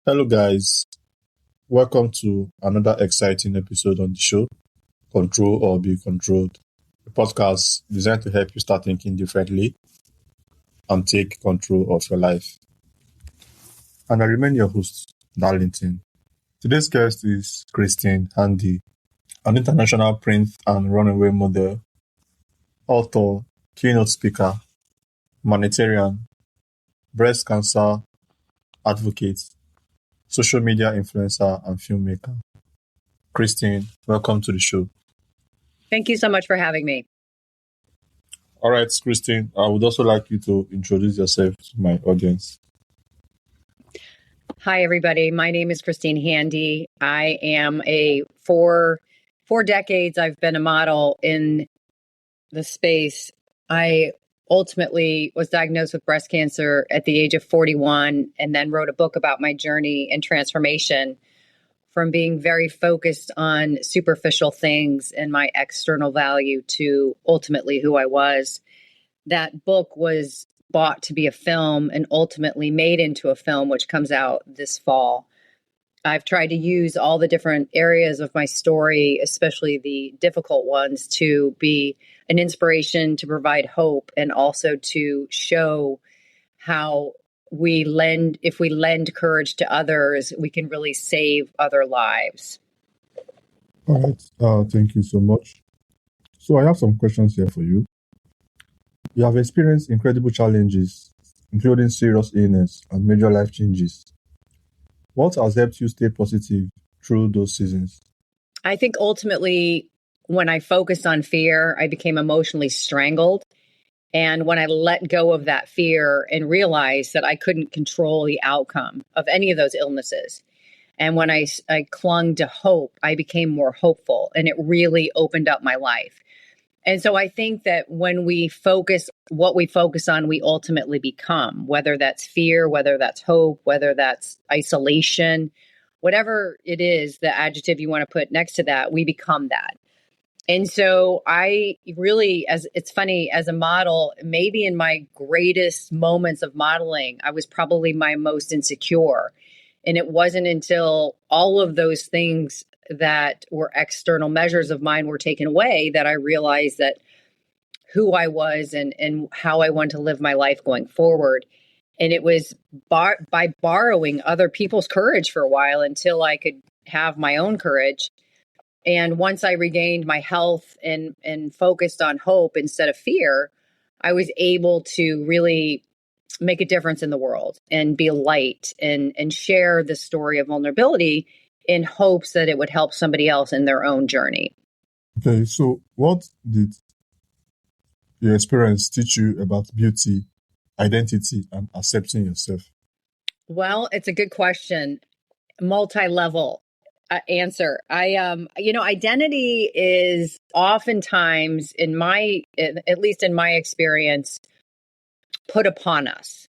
Hello, guys. Welcome to another exciting episode on the show, Control or Be Controlled, a podcast designed to help you start thinking differently and take control of your life. And I remain your host, Darlington. Today's guest is Christine Handy, an international print and runaway model, author, keynote speaker, humanitarian, breast cancer advocate, social media influencer, and filmmaker. Christine, welcome to the show. Thank you so much for having me. All right, Christine, I would also like you to introduce yourself to my audience. Hi, everybody. My name is Christine Handy. I am for 4 decades, I've been a model in the space. I ultimately was diagnosed with breast cancer at the age of 41 and then wrote a book about my journey and transformation from being very focused on superficial things and my external value to ultimately who I was. That book was bought to be a film and ultimately made into a film, which comes out this fall. I've tried to use all the different areas of my story, especially the difficult ones, to be an inspiration, to provide hope, and also to show how if we lend courage to others, we can really save other lives. All right, thank you so much. So I have some questions here for you. You have experienced incredible challenges, including serious illness and major life changes. What has helped you stay positive through those seasons? I think ultimately, when I focused on fear, I became emotionally strangled. And when I let go of that fear and realized that I couldn't control the outcome of any of those illnesses, and when I clung to hope, I became more hopeful, and it really opened up my life. And so I think that when we focus, what we focus on, we ultimately become, whether that's fear, whether that's hope, whether that's isolation, whatever it is, the adjective you want to put next to that, we become that. And so I really, it's funny, as a model, maybe in my greatest moments of modeling, I was probably my most insecure. And it wasn't until all of those things that were external measures of mine were taken away that I realized that who I was and how I want to live my life going forward. And it was by borrowing other people's courage for a while until I could have my own courage. And once I regained my health and focused on hope instead of fear, I was able to really make a difference in the world and be a light and share the story of vulnerability in hopes that it would help somebody else in their own journey. Okay, so what did your experience teach you about beauty, identity, and accepting yourself? Well, it's a good question. Multi-level answer. Identity is oftentimes, at least in my experience, put upon us.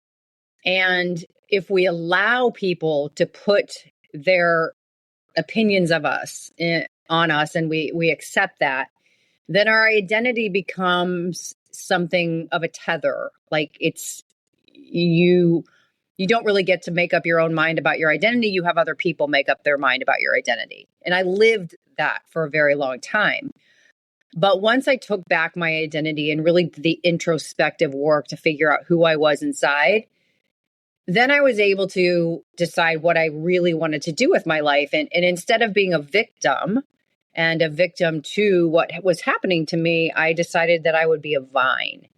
And if we allow people to put their opinions of us on us and we accept that, then our identity becomes something of a tether. Like you don't really get to make up your own mind about your identity. You have other people make up their mind about your identity. And I lived that for a very long time. But once I took back my identity and really did the introspective work to figure out who I was inside, then I was able to decide what I really wanted to do with my life. And instead of being a victim and a victim to what was happening to me, I decided that I would be a vine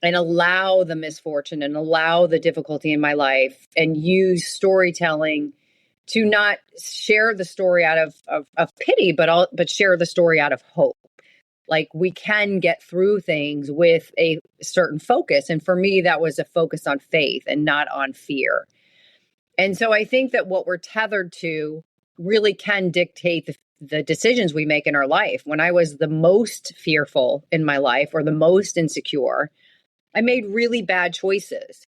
and allow the misfortune and allow the difficulty in my life and use storytelling to not share the story out of pity, but share the story out of hope. Like, we can get through things with a certain focus. And for me, that was a focus on faith and not on fear. And so I think that what we're tethered to really can dictate the decisions we make in our life. When I was the most fearful in my life or the most insecure, I made really bad choices.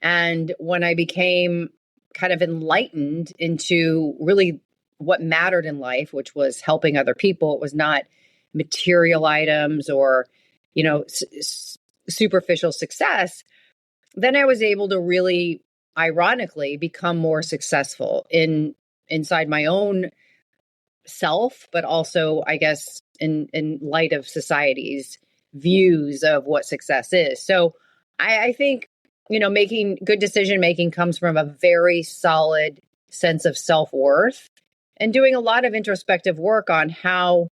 And when I became kind of enlightened into really what mattered in life, which was helping other people, it was not material items or, superficial success, then I was able to really ironically become more successful inside my own self, but also, I guess, in light of society's views of what success is. So I think, making good decision making comes from a very solid sense of self-worth and doing a lot of introspective work on how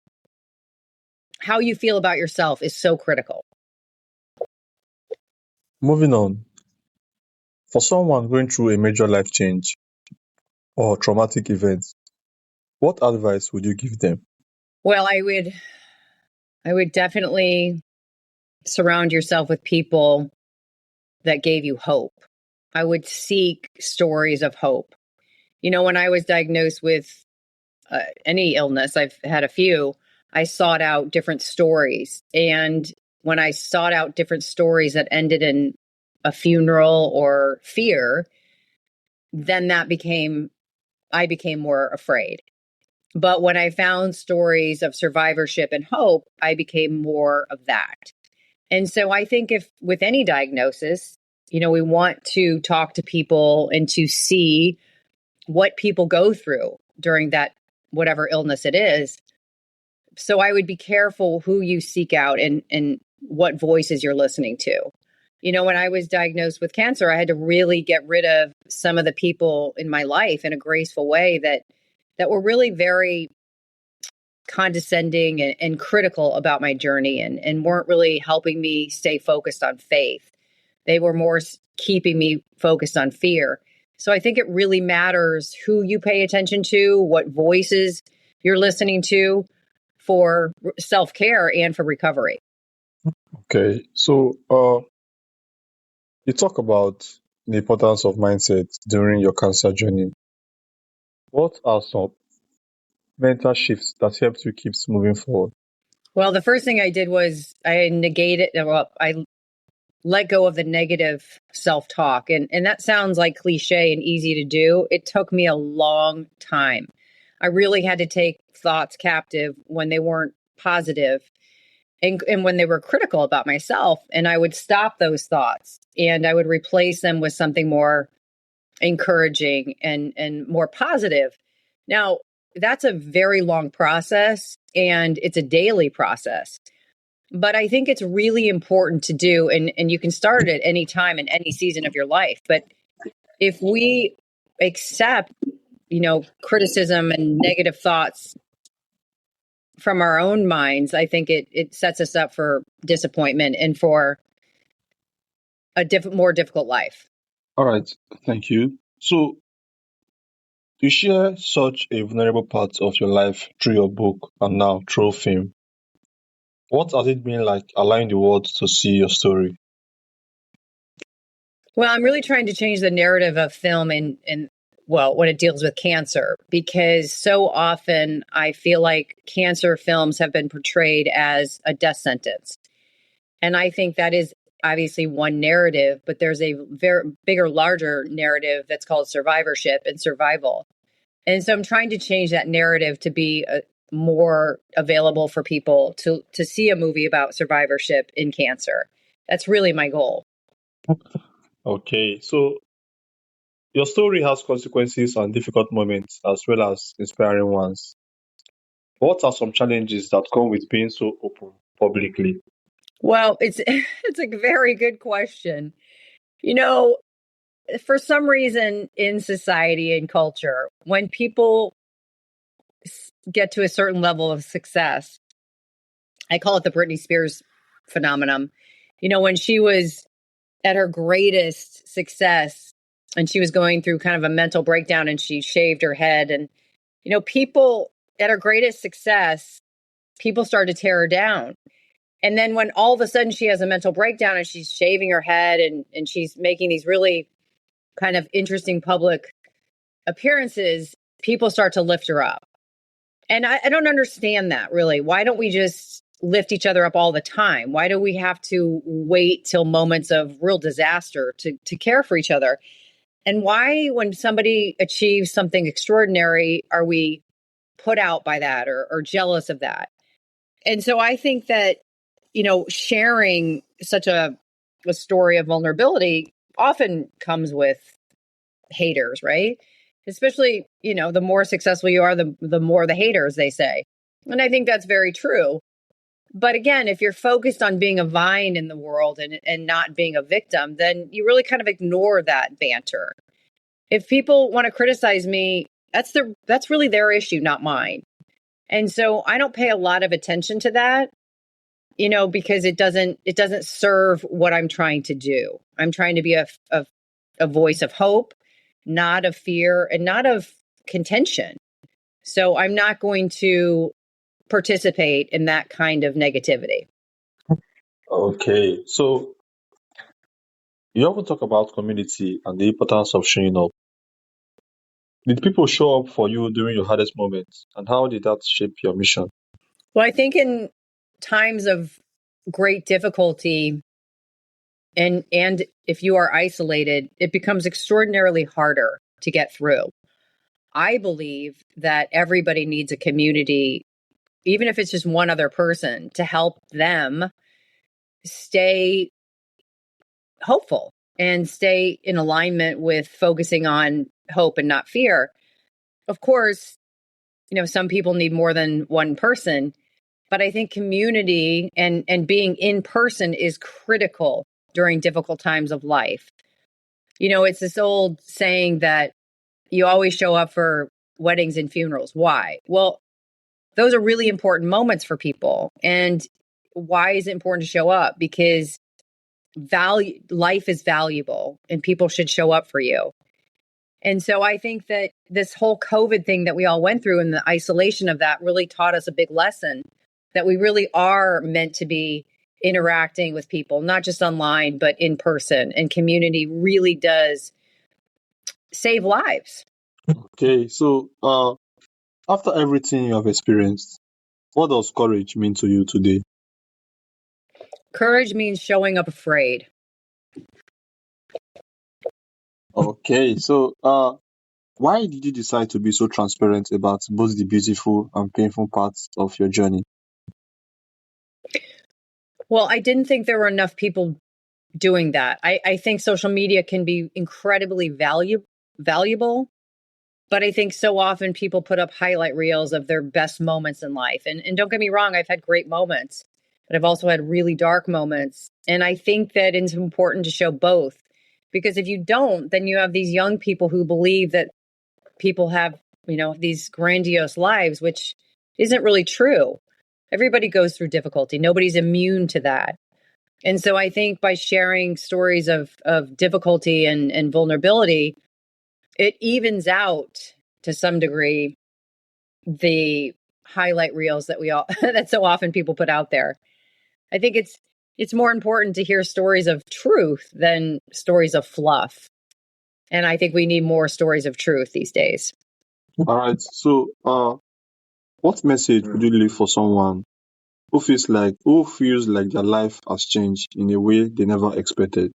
you feel about yourself is so critical. Moving on, for someone going through a major life change or traumatic event, what advice would you give them? Well, I would definitely surround yourself with people that gave you hope. I would seek stories of hope. When I was diagnosed with any illness, I've had a few, I sought out different stories. And when I sought out different stories that ended in a funeral or fear, then I became more afraid. But when I found stories of survivorship and hope, I became more of that. And so I think if with any diagnosis, we want to talk to people and to see what people go through during that, whatever illness it is. So I would be careful who you seek out and what voices you're listening to. When I was diagnosed with cancer, I had to really get rid of some of the people in my life in a graceful way that were really very condescending and critical about my journey and weren't really helping me stay focused on faith. They were more keeping me focused on fear. So I think it really matters who you pay attention to, what voices you're listening to for self-care and for recovery. Okay, so you talk about the importance of mindset during your cancer journey. What are some mental shifts that helped you keep moving forward? Well, the first thing I did was I let go of the negative self-talk. And that sounds like cliche and easy to do. It took me a long time. I really had to take thoughts captive when they weren't positive and when they were critical about myself. And I would stop those thoughts and I would replace them with something more encouraging and more positive. Now, that's a very long process and it's a daily process. But I think it's really important to do, and you can start it at any time in any season of your life. But if we accept, criticism and negative thoughts from our own minds, I think it sets us up for disappointment and for a more difficult life. All right, thank you. So, you share such a vulnerable part of your life through your book and now through film. What has it been like allowing the world to see your story? Well, I'm really trying to change the narrative of film when it deals with cancer, because so often I feel like cancer films have been portrayed as a death sentence. And I think that is obviously one narrative, but there's a very bigger, larger narrative that's called survivorship and survival. And so I'm trying to change that narrative to be more available for people to see a movie about survivorship in cancer. That's really my goal. Okay, so your story has consequences and difficult moments as well as inspiring ones. What are some challenges that come with being so open publicly? Well, it's it's a very good question. You know, for some reason in society and culture, when people get to a certain level of success, I call it the Britney Spears phenomenon. When she was at her greatest success and she was going through kind of a mental breakdown and she shaved her head and people at her greatest success, people started to tear her down. And then when all of a sudden she has a mental breakdown and she's shaving her head and she's making these really kind of interesting public appearances, people start to lift her up. And I don't understand that really. Why don't we just lift each other up all the time? Why do we have to wait till moments of real disaster to care for each other? And why, when somebody achieves something extraordinary, are we put out by that or jealous of that? And so I think that, sharing such a story of vulnerability often comes with haters, right? Especially, the more successful you are, the more the haters, they say. And I think that's very true. But again, if you're focused on being a vine in the world and not being a victim, then you really kind of ignore that banter. If people want to criticize me, that's really their issue, not mine. And so I don't pay a lot of attention to that, because it doesn't serve what I'm trying to do. I'm trying to be a voice of hope, not of fear and not of contention. So I'm not going to participate in that kind of negativity. Okay, so you often talk about community and the importance of showing up. Did people show up for you during your hardest moments, and how did that shape your mission? Well, I think in times of great difficulty and if you are isolated, it becomes extraordinarily harder to get through. I believe that everybody needs a community, even if it's just one other person, to help them stay hopeful and stay in alignment with focusing on hope and not fear. Of course, some people need more than one person, but I think community and being in person is critical during difficult times of life. It's this old saying that you always show up for weddings and funerals. Why? Well, those are really important moments for people. And why is it important to show up? Because life is valuable and people should show up for you. And so I think that this whole COVID thing that we all went through and the isolation of that really taught us a big lesson that we really are meant to be interacting with people, not just online, but in person. And community really does save lives. Okay, so after everything you have experienced, what does courage mean to you today? Courage means showing up afraid. Okay, so why did you decide to be so transparent about both the beautiful and painful parts of your journey? Well, I didn't think there were enough people doing that. I think social media can be incredibly valuable, but I think so often people put up highlight reels of their best moments in life. And don't get me wrong, I've had great moments, but I've also had really dark moments. And I think that it's important to show both, because if you don't, then you have these young people who believe that people have, these grandiose lives, which isn't really true. Everybody goes through difficulty. Nobody's immune to that. And so I think by sharing stories of difficulty and vulnerability, it evens out to some degree the highlight reels that that so often people put out there. I think it's more important to hear stories of truth than stories of fluff. And I think we need more stories of truth these days. All right, so what message would you leave for someone who feels like their life has changed in a way they never expected?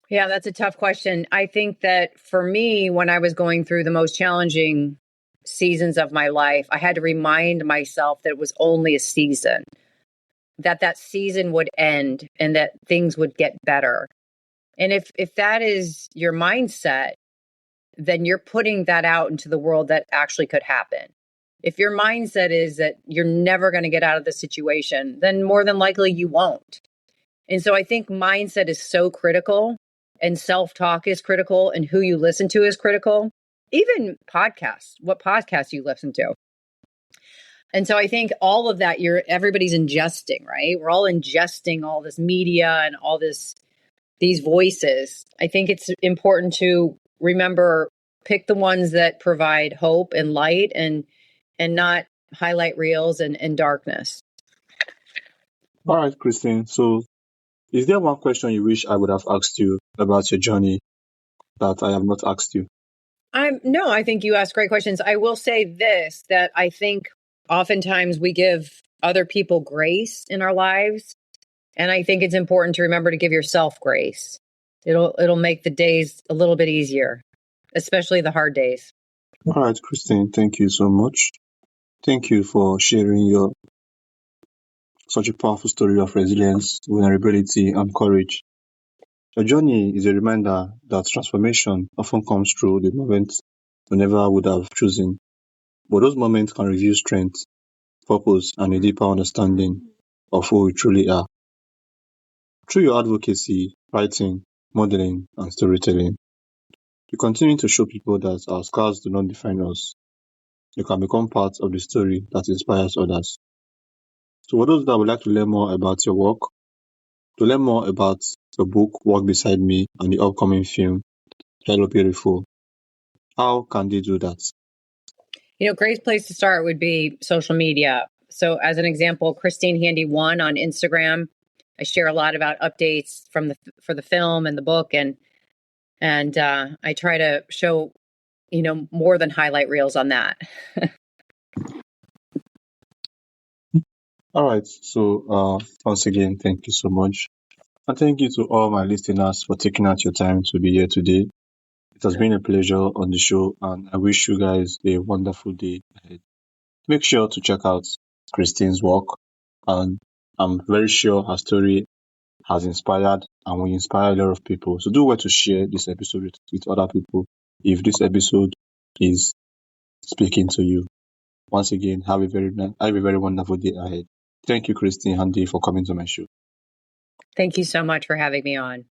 Yeah, that's a tough question. I think that for me, when I was going through the most challenging seasons of my life, I had to remind myself that it was only a season, that season would end and that things would get better. And if that is your mindset, then you're putting that out into the world that actually could happen. If your mindset is that you're never going to get out of the situation, then more than likely you won't. And so I think mindset is so critical, and self-talk is critical, and who you listen to is critical. Even podcasts, what podcasts you listen to. And so I think all of that everybody's ingesting, right? We're all ingesting all this media and all these voices. I think it's important to remember, pick the ones that provide hope and light and not highlight reels and darkness. All right, Christine. So, is there one question you wish I would have asked you about your journey that I have not asked you? No, I think you asked great questions. I will say this, that I think oftentimes we give other people grace in our lives. And I think it's important to remember to give yourself grace. It'll make the days a little bit easier, especially the hard days. All right, Christine, thank you so much. Thank you for sharing such a powerful story of resilience, vulnerability, and courage. Your journey is a reminder that transformation often comes through the moments we never would have chosen, but those moments can reveal strength, purpose, and a deeper understanding of who we truly are. Through your advocacy, writing, modeling, and storytelling, you continue to show people that our scars do not define us. You can become part of the story that inspires others. So for those that would like to learn more about your work, to learn more about the book Walk Beside Me and the upcoming film Hello Beautiful, how can they do that? Great place to start would be social media. So as an example, Christine Handy 1 on Instagram. I share a lot about updates for the film and the book, and I try to show more than highlight reels on that. All right. So once again, thank you so much. And thank you to all my listeners for taking out your time to be here today. It has been a pleasure on the show, and I wish you guys a wonderful day ahead. Make sure to check out Christine's work, and I'm very sure her story has inspired and will inspire a lot of people. So do well to share this episode with other people if this episode is speaking to you. Once again, have a very wonderful day ahead. Thank you, Christine Handy, for coming to my show. Thank you so much for having me on.